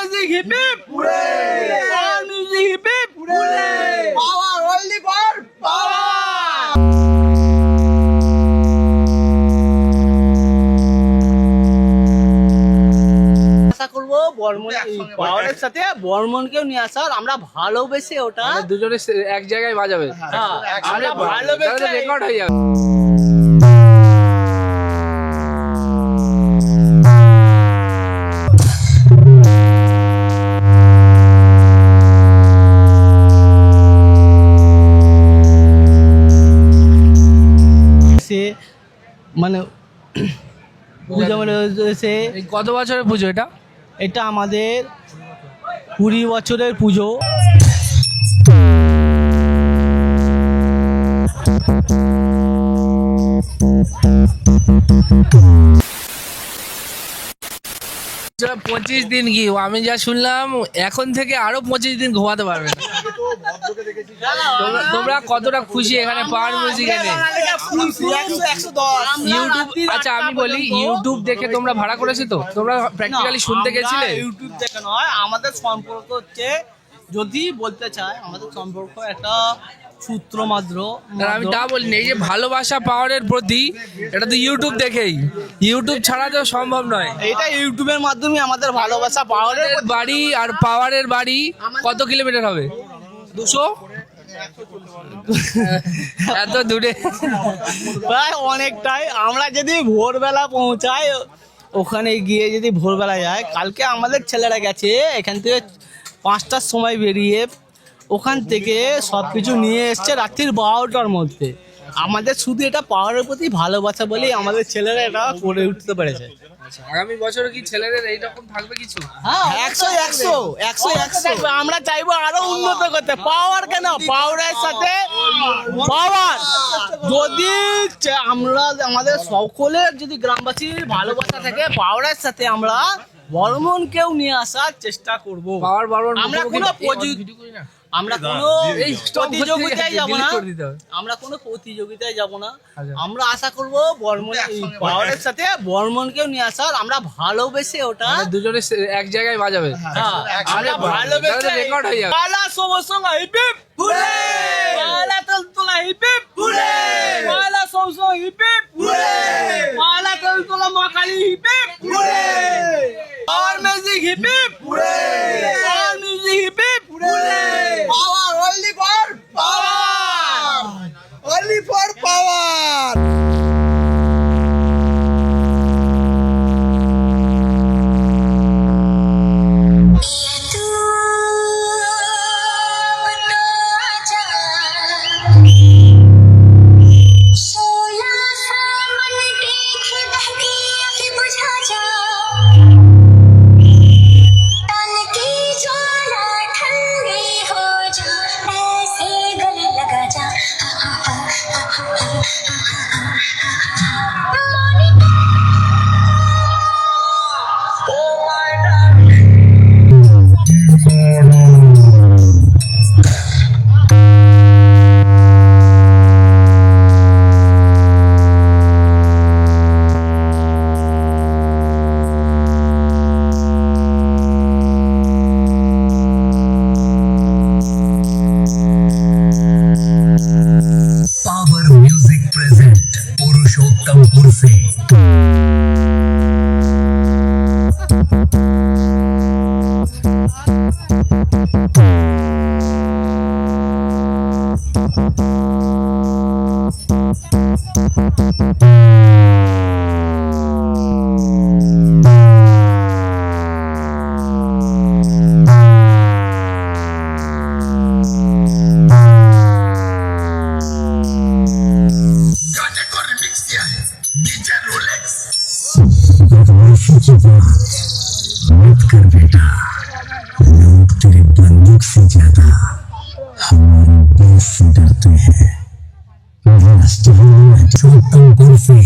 music hip hip hooray! All music hip hip hooray! Power only for power! আশা করবো বর্মন পাওয়ারের সাথে বর্মনকেও নিয়ে আসার, আমরা ভালোবেসে ওটা দুজনে এক জায়গায় বাজাবে, আমরা ভালোবেসে রেকর্ড হয়ে যাবে। মানে পুজো মানে কত বছরের পুজো এটা? এটা আমাদের 20 বছরের পুজো। চলো 25 দিন কি, আমি যা শুনলাম এখন থেকে আরো 25 দিন ঘুমাতে পারবে না। তোমরা কতটা খুশি এখানে পাওয়ার মিউজিক এনে? ইউটিউব, আচ্ছা আমি বলি, ইউটিউব দেখে তোমরা ভাড়া করেছো তো? তোমরা প্র্যাকটিক্যালি শুনতে গেছিলে? ইউটিউব দেখে নয়, আমাদের সম্পর্ক হচ্ছে, যদি বলতে চাই আমাদের সম্পর্ক একটা সূত্র মাত্র। আমি তা বলিনি, এই যে ভালোবাসা পাওয়ারের প্রতি, এটা তো ইউটিউব দেখেই, ইউটিউব ছাড়া তো সম্ভব নয়। এটা ইউটিউবের মাধ্যমে আমাদের ভালোবাসা পাওয়ারের বাড়ি আর পাওয়ারের বাড়ি কত কিলোমিটার হবে? 200? এত দূরে প্রায় অনেকটাই। আমরা যদি ভোরবেলা পৌঁছাই, ওখানে গিয়ে যদি ভোরবেলা যায়, কালকে আমাদের ছেলেরা গেছে এখান থেকে 5টার সময় বেরিয়ে, ওখান থেকে সব কিছু নিয়ে এসছে রাত্রির 12টার মধ্যে। আমাদের শুধু এটা পাওয়ারের প্রতি ভালোবাসা বলেই আমাদের ছেলেরা এটা করে উঠতে পেরেছে। আগামী বছর কি ছেলেদের এইরকম থাকবে কিছু? 100 আমরা চাইবো আরো উন্নত করতে। পাওয়ার কেন, পাওয়ারের সাথে পাওয়ার, যদি আমরা আমাদের সকলের যদি গ্রামবাসীর ভালোবাসা থাকে, পাওয়ারের সাথে আমরা বর্মনকেও নিয়ে আসার চেষ্টা করব। পাওয়ার বর্মন আমরা কোনো আমরা কোনো প্রতিযোগিতায় যাব না, আমরা কোনো প্রতিযোগিতায় যাব না। আমরা আশা করব বর্মন পাওয়ারের সাথে বর্মনকেও নিয়ে আসার, আমরা ভালোবেসে ওটা দুজনে এক জায়গায় বাজাবে, আমরা ভালোবেসে রেকর্ড হয়ে যাবে। পালা সমসঙ্গ heap hip হুরে, Pala তলতলা heap hip হুরে, পালা সমসঙ্গ heap hip হুরে, Pala Taltala Ma Kali hip hip hurray, power music hip hip hurray, power music hip hip hurray, power only for power, only for power. Power Music present Purushottampur से। मत कर बेटा, लोग तेरे बंदूक से ज्यादा हमारे बेस से डरते हैं। पुरुषोत्तमपुर से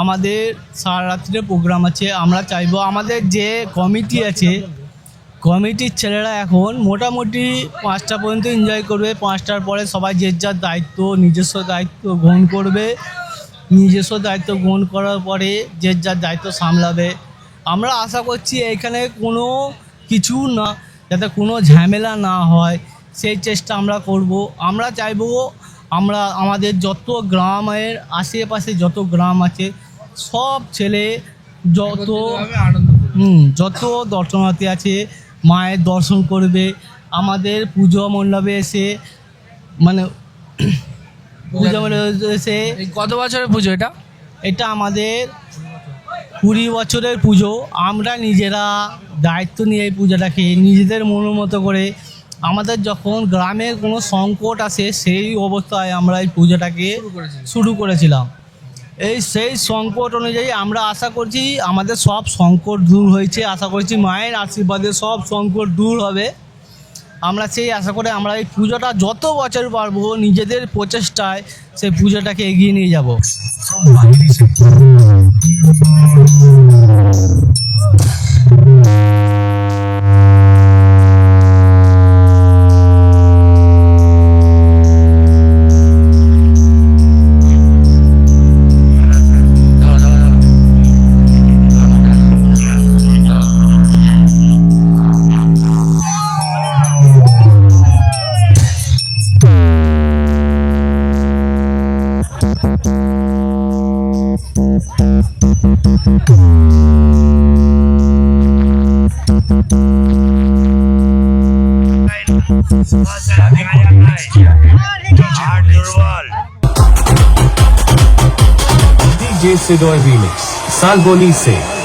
আমাদের সারা রাত্রে প্রোগ্রাম আছে। আমরা চাইবো আমাদের যে কমিটি আছে, কমিটির ছেলেরা এখন মোটামুটি 5টা পর্যন্ত এনজয় করবে। 5টার পরে সবাই যে যার দায়িত্ব, নিজস্ব দায়িত্ব গ্রহণ করবে। নিজস্ব দায়িত্ব গ্রহণ করার পরে যে যার দায়িত্ব সামলাবে। আমরা আশা করছি এইখানে কোনো কিছু না, যাতে কোনো ঝামেলা না হয় সেই চেষ্টা আমরা করব। আমরা চাইবো আমরা আমাদের যত গ্রামের আশেপাশে যত গ্রাম আছে সব ছেলে যত যত দর্শনার্থী আছে মায়ের দর্শন করবে। আমাদের পুজো মণ্ডপে এসে মানে পুজো মণ্ডপে এসে এই কত বছরের পুজো এটা? এটা আমাদের 20 বছরের পুজো। আমরা নিজেরা দায়িত্ব নিয়ে এই পূজাটাকে নিজেদের মনের মতো করে, আমাদের যখন গ্রামের কোনো সংকট আসে সেই অবস্থায় আমরা এই পূজাটাকে শুরু করেছিলাম। সেই সংকট অনুযায়ী আমরা আশা করছি আমাদের সব সংকট দূর হয়েছে। আশা করছি মায়ের আশীর্বাদে সব সংকট দূর হবে। আমরা সেই আশা করে আমরা এই পুজোটা যত বছর পারবো নিজেদের প্রচেষ্টায় সেই পুজোটাকে এগিয়ে নিয়ে যাব। बाहरी से DJ Sidoy Remix, Salboni Se.